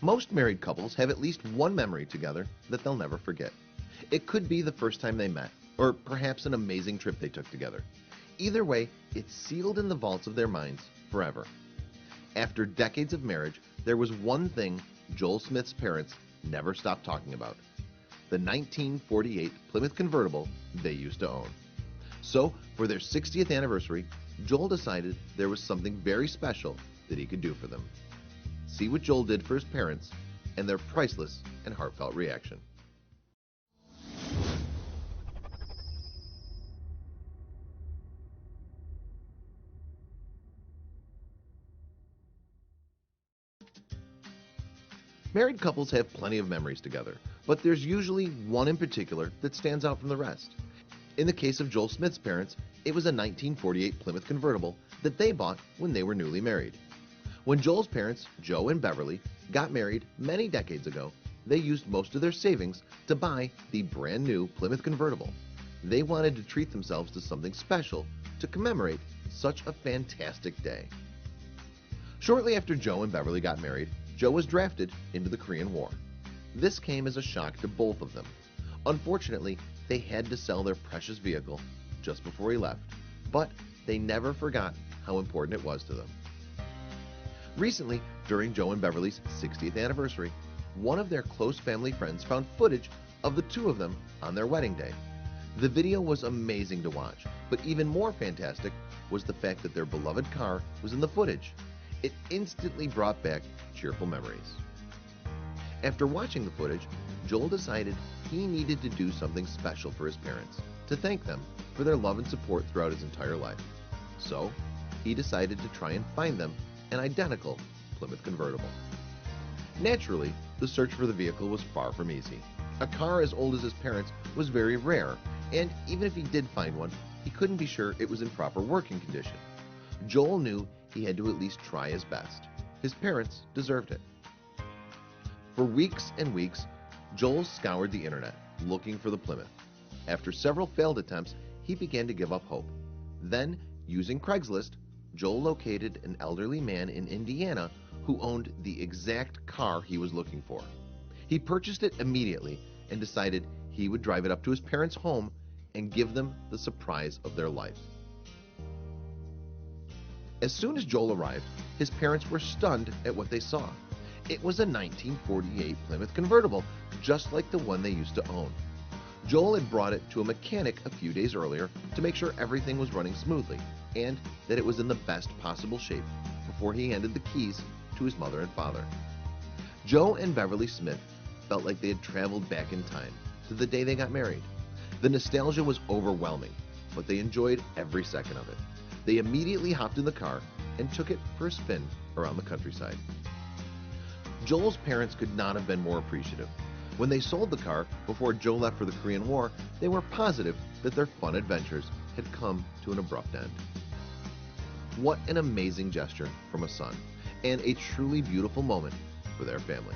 Most married couples have at least one memory together that they'll never forget. It could be the first time they met, or perhaps an amazing trip they took together. Either way, it's sealed in the vaults of their minds forever. After decades of marriage, there was one thing Joel Smith's parents never stopped talking about: the 1948 Plymouth convertible they used to own. So, for their 60th anniversary, Joel decided there was something very special that he could do for them. See what Joel did for his parents and their priceless and heartfelt reaction. Married couples have plenty of memories together, but there's usually one in particular that stands out from the rest. In the case of Joel Smith's parents, it was a 1948 Plymouth convertible that they bought when they were newly married. When Joel's parents, Joe and Beverly, got married many decades ago, they used most of their savings to buy the brand new Plymouth convertible. They wanted to treat themselves to something special to commemorate such a fantastic day. Shortly after Joe and Beverly got married, Joe was drafted into the Korean War. This came as a shock to both of them. Unfortunately, they had to sell their precious vehicle just before he left, but they never forgot how important it was to them. Recently, during Joe and Beverly's 60th anniversary, one of their close family friends found footage of the two of them on their wedding day. The video was amazing to watch, but even more fantastic was the fact that their beloved car was in the footage. It instantly brought back cheerful memories. After watching the footage, Joel decided he needed to do something special for his parents to thank them for their love and support throughout his entire life. So, he decided to try and find them an identical Plymouth convertible. Naturally, the search for the vehicle was far from easy. A car as old as his parents was very rare, and even if he did find one, he couldn't be sure it was in proper working condition. Joel knew he had to at least try his best. His parents deserved it. For weeks and weeks, Joel scoured the internet looking for the Plymouth. After several failed attempts, he began to give up hope. Then, using Craigslist, Joel located an elderly man in Indiana who owned the exact car he was looking for. He purchased it immediately and decided he would drive it up to his parents' home and give them the surprise of their life. As soon as Joel arrived, his parents were stunned at what they saw. It was a 1948 Plymouth convertible, just like the one they used to own. Joel had brought it to a mechanic a few days earlier to make sure everything was running smoothly and that it was in the best possible shape before he handed the keys to his mother and father. Joe and Beverly Smith felt like they had traveled back in time to the day they got married. The nostalgia was overwhelming, but they enjoyed every second of it. They immediately hopped in the car and took it for a spin around the countryside. Joel's parents could not have been more appreciative. When they sold the car before Joe left for the Korean War, they were positive that their fun adventures had come to an abrupt end. What an amazing gesture from a son, and a truly beautiful moment for their family.